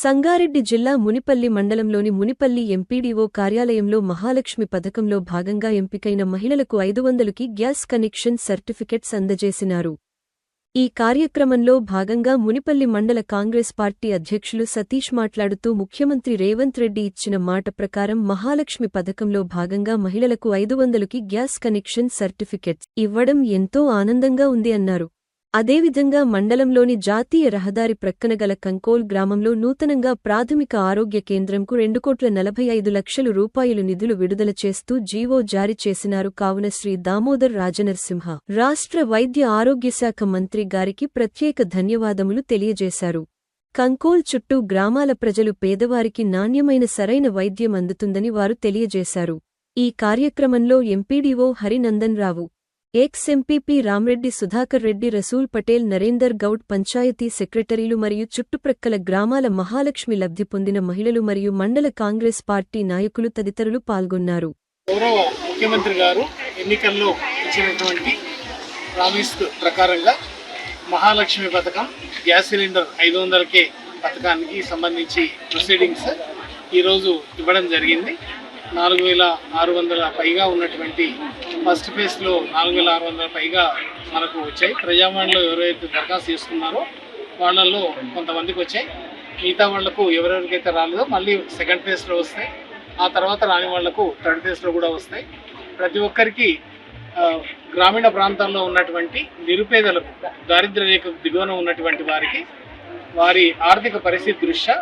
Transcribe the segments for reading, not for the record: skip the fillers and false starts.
సంగారెడ్డి జిల్లా మునిపల్లి మండలంలోని మునిపల్లి ఎంపీడీఓ కార్యాలయంలో మహాలక్ష్మి పథకంలో భాగంగా ఎంపికైన మహిళలకు 500కి గ్యాస్ కనెక్షన్ సర్టిఫికెట్స్ అందజేసినారు. ఈ కార్యక్రమంలో భాగంగా మునిపల్లి మండల కాంగ్రెస్ పార్టీ అధ్యక్షులు సతీష్ మాట్లాడుతూ ముఖ్యమంత్రి రేవంత్ రెడ్డి ఇచ్చిన మాట ప్రకారం మహాలక్ష్మి పథకంలో భాగంగా మహిళలకు 500కి గ్యాస్ కనెక్షన్ సర్టిఫికెట్స్ ఇవ్వడం ఎంతో ఆనందంగా ఉంది అన్నారు. అదేవిధంగా మండలంలోని జాతీయ రహదారి ప్రక్కన గల కంకోల్ గ్రామంలో నూతనంగా ప్రాథమిక ఆరోగ్య కేంద్రంకు 2,45,00,000 రూపాయలు నిధులు విడుదల చేస్తూ జీవో జారీ చేసినారు. కావున శ్రీ దామోదర్ రాజనరసింహ రాష్ట్ర వైద్య ఆరోగ్యశాఖ మంత్రి గారికి ప్రత్యేక ధన్యవాదములు తెలియజేశారు. కంకోల్ చుట్టూ గ్రామాల ప్రజలు పేదవారికి నాణ్యమైన సరైన వైద్యం అందుతుందని వారు తెలియజేశారు. ఈ కార్యక్రమంలో ఎంపీడీఓ హరినందన్ రావు, ఎక్స్ ఎంపీపీ రామ్రెడ్డి, సుధాకర్ రెడ్డి, రసూల్ పటేల్, నరేందర్ గౌడ్, పంచాయతీ సెక్రటరీలు మరియు చుట్టుప్రక్కల గ్రామాల మహాలక్ష్మి లబ్ధి పొందిన మహిళలు మరియు మండల కాంగ్రెస్ పార్టీ నాయకులు తదితరులు పాల్గొన్నారు. గౌరవ ముఖ్యమంత్రి గారు ఎన్నికల్లో ఇచ్చినటువంటి ప్రామిస్ ప్రకారంగా మహాలక్ష్మి పథకం గ్యాస్ సిలిండర్ 500కే పథకానికి సంబంధించి ప్రొసీడింగ్స్ ఈరోజు ఇవ్వడం జరిగింది. 4,600 పైగా ఉన్నటువంటి ఫస్ట్ ఫేజ్లో 4,600 పైగా మనకు వచ్చాయి. ప్రజావాణిలో ఎవరైతే దరఖాస్తు చేసుకున్నారో వాళ్ళల్లో కొంతమందికి వచ్చాయి. మిగతా వాళ్లకు ఎవరెవరికైతే రాలేదో మళ్ళీ సెకండ్ ఫేజ్లో వస్తాయి. ఆ తర్వాత రాని వాళ్లకు థర్డ్ ఫేజ్లో కూడా వస్తాయి. ప్రతి ఒక్కరికి గ్రామీణ ప్రాంతాల్లో ఉన్నటువంటి నిరుపేదలకు, దారిద్ర్య రేఖకు దిగువన ఉన్నటువంటి వారికి వారి ఆర్థిక పరిస్థితి దృష్ట్యా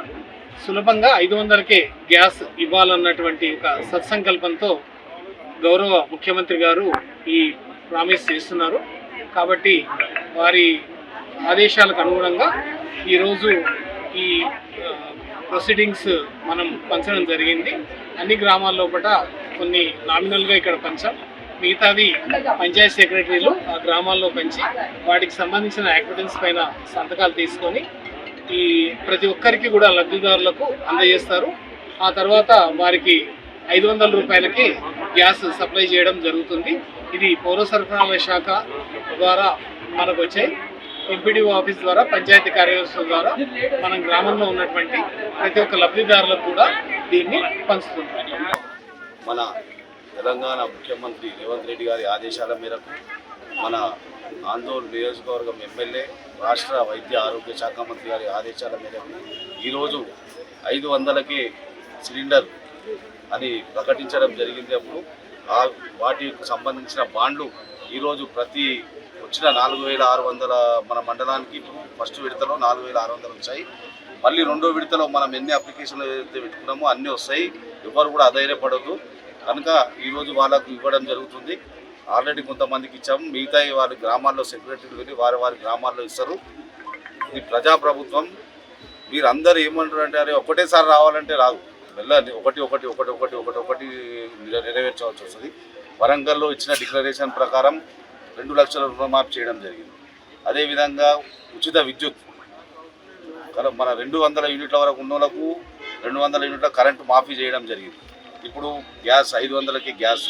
సులభంగా 500కే గ్యాస్ ఇవ్వాలన్నటువంటి ఒక సత్సంకల్పంతో గౌరవ ముఖ్యమంత్రి గారు ఈ ప్రామిస్ చేస్తున్నారు. కాబట్టి వారి ఆదేశాలకు అనుగుణంగా ఈరోజు ఈ ప్రొసీడింగ్స్ మనం పంచడం జరిగింది. అన్ని గ్రామాల్లో కొన్ని నామినల్గా ఇక్కడ పంచాం, మిగతాది పంచాయతీ సెక్రటరీలు ఆ గ్రామాల్లో పంచి వాటికి సంబంధించిన యాక్టివిటీస్ పైన సంతకాలు తీసుకొని ఈ ప్రతి ఒక్కరికి కూడా లబ్ధిదారులకు అందజేస్తారు. ఆ తర్వాత వారికి 500 రూపాయలకి గ్యాస్ సప్లై చేయడం జరుగుతుంది. ఇది పౌర సరఫరాల శాఖ ద్వారా మనకు వచ్చాయి. ఎంపీడీఓ ఆఫీస్ ద్వారా, పంచాయతీ కార్యదర్శుల ద్వారా మన గ్రామంలో ఉన్నటువంటి ప్రతి ఒక్క లబ్ధిదారులకు కూడా దీన్ని పంచుతుంది. మన తెలంగాణ ముఖ్యమంత్రి రేవంత్ రెడ్డి గారి ఆదేశాల మేరకు మన ఆందోళన నియోజకవర్గం ఎమ్మెల్యే, రాష్ట్ర వైద్య ఆరోగ్య శాఖ మంత్రి గారి ఆదేశాల మేరకు ఈరోజు 500కే సిలిండర్ అని ప్రకటించడం జరిగింది. అప్పుడు వాటికి సంబంధించిన బాండ్లు ఈరోజు ప్రతి వచ్చిన 4,600 మన మండలానికి ఫస్ట్ విడతలో 4,600 వచ్చాయి. మళ్ళీ రెండో విడతలో మనం ఎన్ని అప్లికేషన్లు ఏదైతే పెట్టుకున్నామో అన్నీ వస్తాయి. ఎవరు కూడా అధైర్యపడద్దు. కనుక ఈరోజు వాళ్ళకు ఇవ్వడం జరుగుతుంది. ఆల్రెడీ కొంతమందికి ఇచ్చాము, మిగతా వారి గ్రామాల్లో సెక్రటరీలు వెళ్ళి వారి గ్రామాల్లో ఇస్తారు. ఇది ప్రజాప్రభుత్వం. మీరు అందరూ ఏమంటారు అంటే అరే ఒకటేసారి రావాలంటే రాదు, వెళ్ళాలి. ఒకటి నెరవేర్చవలసి వస్తుంది. వరంగల్లో ఇచ్చిన డిక్లరేషన్ ప్రకారం 2 లక్షల రుణమాఫీ చేయడం జరిగింది. అదేవిధంగా ఉచిత విద్యుత్ మన 200 యూనిట్ల వరకు ఉన్న వాళ్ళకు 200 యూనిట్ల కరెంటు మాఫీ చేయడం జరిగింది. ఇప్పుడు గ్యాస్ 500కి గ్యాస్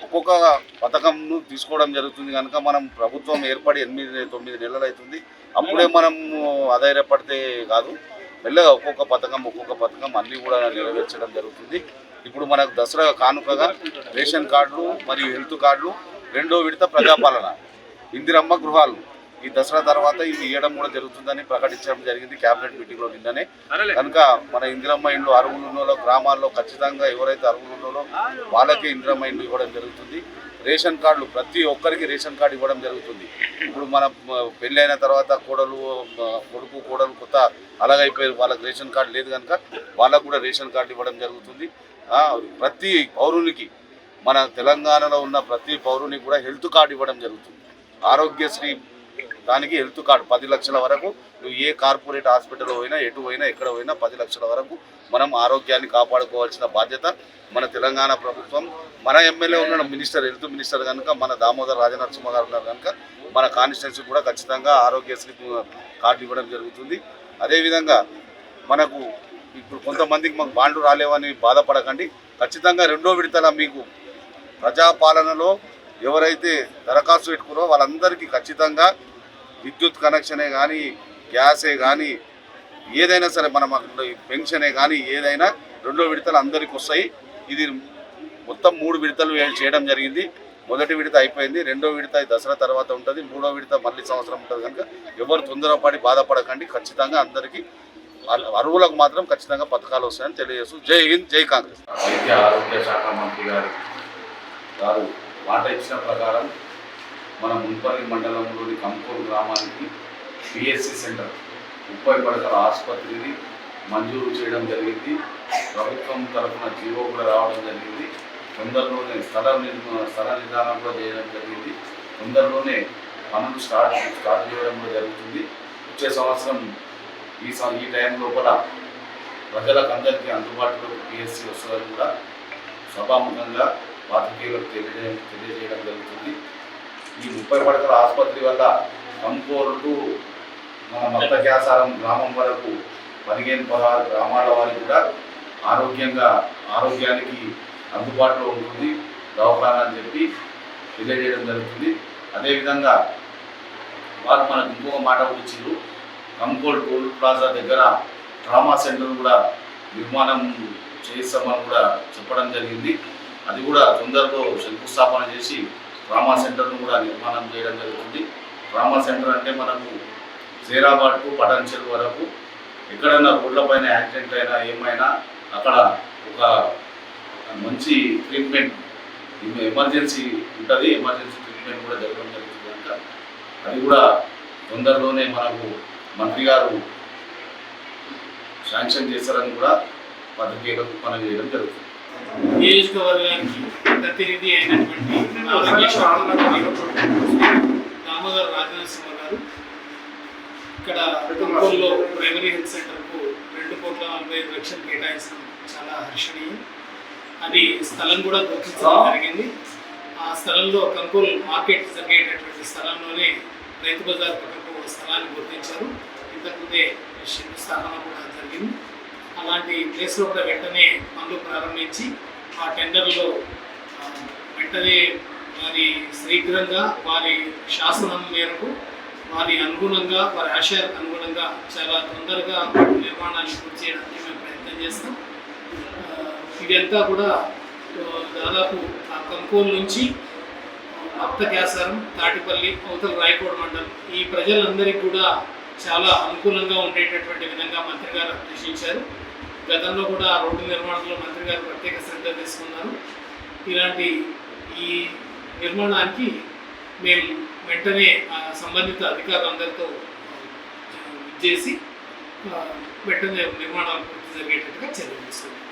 ఒక్కొక్క పథకంను తీసుకోవడం జరుగుతుంది. కనుక మనం ప్రభుత్వం ఏర్పడి 8-9 నెలలు అవుతుంది. అప్పుడే మనం ఆధారపడితే కాదు, మెల్లగా ఒక్కొక్క పథకం అన్నీ కూడా నెరవేర్చడం జరుగుతుంది. ఇప్పుడు మనకు దసరా కానుకగా రేషన్ కార్డులు మరియు హెల్త్ కార్డులు, రెండో విడత ప్రజాపాలన, ఇందిరమ్మ గృహాలు ఈ దసరా తర్వాత ఇది ఇవ్వడం కూడా జరుగుతుందని ప్రకటించడం జరిగింది క్యాబినెట్ మీటింగ్లో నిన్ననే. కనుక మన ఇందిరమ్మ ఇండ్లు అర్హులు ఉన్నోలో గ్రామాల్లో ఖచ్చితంగా ఎవరైతే అర్హులు ఉన్నోలో వాళ్ళకే ఇందిరమ్మ ఇండ్లు ఇవ్వడం జరుగుతుంది. రేషన్ కార్డులు ప్రతి ఒక్కరికి రేషన్ కార్డు ఇవ్వడం జరుగుతుంది. ఇప్పుడు మన పెళ్ళి అయిన తర్వాత కొడుకు కోడలు కొత్త అలాగైపోయారు, వాళ్ళకి రేషన్ కార్డు లేదు కనుక వాళ్ళకు కూడా రేషన్ కార్డు ఇవ్వడం జరుగుతుంది. ప్రతి పౌరునికి, మన తెలంగాణలో ఉన్న ప్రతి పౌరునికి కూడా హెల్త్ కార్డు ఇవ్వడం జరుగుతుంది. ఆరోగ్యశ్రీ దానికి హెల్త్ కార్డు 10 లక్షల వరకు, నువ్వు ఏ కార్పొరేట్ హాస్పిటల్ పోయినా, ఎటు పోయినా, ఎక్కడ పోయినా 10 లక్షల వరకు మనం ఆరోగ్యాన్ని కాపాడుకోవాల్సిన బాధ్యత మన తెలంగాణ ప్రభుత్వం. మన ఎమ్మెల్యే ఉన్న మినిస్టర్, హెల్త్ మినిస్టర్ కనుక మన దామోదర్ రాజనరసింహ గారు ఉన్నారు కనుక మన కాన్స్టిట్యున్సీ కూడా ఖచ్చితంగా ఆరోగ్యశ్రీ కార్డు ఇవ్వడం జరుగుతుంది. అదేవిధంగా మనకు ఇప్పుడు కొంతమందికి మాకు బాండ్లు రాలేవని బాధపడకండి. ఖచ్చితంగా రెండో విడతల మీకు ప్రజాపాలనలో ఎవరైతే దరఖాస్తు పెట్టుకున్నారో వాళ్ళందరికీ ఖచ్చితంగా విద్యుత్ కనెక్షనే కానీ, గ్యాసే కానీ, ఏదైనా సరే మనం పెన్షనే కానీ ఏదైనా 2వ విడతలు అందరికి వస్తాయి. ఇది మొత్తం 3 విడతలు చేయడం జరిగింది. మొదటి విడత అయిపోయింది, 2వ విడత దసరా తర్వాత ఉంటుంది, 3వ విడత మళ్ళీ సంవత్సరం ఉంటుంది. కనుక ఎవరు తొందరపడి బాధపడకండి. ఖచ్చితంగా అందరికీ అర్హులకు మాత్రం ఖచ్చితంగా పథకాలు వస్తాయని తెలియజేస్తూ జై హింద్, జై కాంగ్రెస్. వైద్య ఆరోగ్య శాఖ మంత్రి గారు మాట ఇచ్చిన ప్రకారం మన మున్పల్లి మండలంలోని కంకోల్ గ్రామానికి పిఎస్సి సెంటర్ 30 పడకల ఆసుపత్రిని మంజూరు చేయడం జరిగింది. ప్రభుత్వం తరఫున జీవో కూడా రావడం జరిగింది. తొందరలోనే స్థల నిర్ధారణ కూడా చేయడం జరిగింది. తొందరలోనే పనులు స్టార్ట్ చేయడం కూడా జరుగుతుంది. వచ్చే సంవత్సరం ఈ టైం లోపల ప్రజలకు అందరికీ అందుబాటులోకి పిఎస్సి వస్తుందని కూడా సభాముఖంగా పాత్రికేయులకు తెలియజేయడం జరుగుతుంది. ఈ 30 పడకల ఆసుపత్రి వల్ల కంకోల్ టు మన మత్తక్యాసారం గ్రామం వరకు 15-16 గ్రామాల వారికి కూడా ఆరోగ్యానికి అందుబాటులో ఉంటుంది దవాఖానా అని చెప్పి తెలియజేయడం జరుగుతుంది. అదేవిధంగా వారు మనకు ఇంకొక మాట ఇచ్చారు. కంకోల్ టోల్ ప్లాజా దగ్గర ట్రామా సెంటర్ కూడా నిర్మాణం చేస్తామని కూడా చెప్పడం జరిగింది. అది కూడా తొందరలో శంకుస్థాపన చేసి ట్రామా సెంటర్ను కూడా నిర్మాణం చేయడం జరుగుతుంది. ట్రామా సెంటర్ అంటే మనకు జైరాబాద్ టు పటాన్చెరు వరకు ఎక్కడైనా రోడ్లపైన యాక్సిడెంట్ అయినా ఏమైనా అక్కడ ఒక మంచి ట్రీట్మెంట్ ఎమర్జెన్సీ ఉంటుంది. ఎమర్జెన్సీ ట్రీట్మెంట్ కూడా జరగడం జరుగుతుంది. కనుక అది కూడా తొందరలోనే మనకు మంత్రి గారు శాంక్షన్ చేస్తారని కూడా పత్రికేయులకు పని చేయడం జరుగుతుంది. నియోజకవర్గానికి ప్రతినిధి అయినటువంటి ఆరోగ్య శాఖ దామోదర్ రాజనరసింహ గారు ఇక్కడ కంకోల్లో ప్రైమరీ హెల్త్ సెంటర్కు 2,45,00,000 కేటాయించడం చాలా హర్షణీయం. అది స్థలం కూడా గుర్తించడం జరిగింది. ఆ స్థలంలో కంకోల్ మార్కెట్ జరిగేటటువంటి స్థలంలోనే రైతు బజార్ పక్కకు స్థలాన్ని గుర్తించారు. ఇంతకుముందే శంకుస్థాపన కూడా జరిగింది. అలాంటి ప్లేస్లో కూడా వెంటనే పనులు ప్రారంభించి ఆ టెండర్లో వెంటనే వారి శీఘ్రంగా వారి శాసనం మేరకు వారి అనుగుణంగా వారి ఆశయాలకు అనుగుణంగా చాలా తొందరగా నిర్మాణాన్ని పూర్తి చేయడానికి మేము ప్రయత్నం చేస్తాం. ఇదంతా కూడా దాదాపు ఆ కంకోల్ నుంచి మత్తక్యాసారం, తాటిపల్లి, అవతల రాయకోడ్ మండలం ఈ ప్రజలందరికీ కూడా చాలా అనుకూలంగా ఉండేటటువంటి విధంగా మంత్రి గారు అన్వేషించారు. గతంలో కూడా రోడ్డు నిర్మాణంలో మంత్రి గారు ప్రత్యేక శ్రద్ధ తీసుకున్నారు. ఇలాంటి ఈ నిర్మాణానికి మేము వెంటనే సంబంధిత అధికారులందరితో చేసి వెంటనే నిర్మాణాలు పూర్తి జరిగేటట్టుగా చర్యలు తీసుకున్నాం.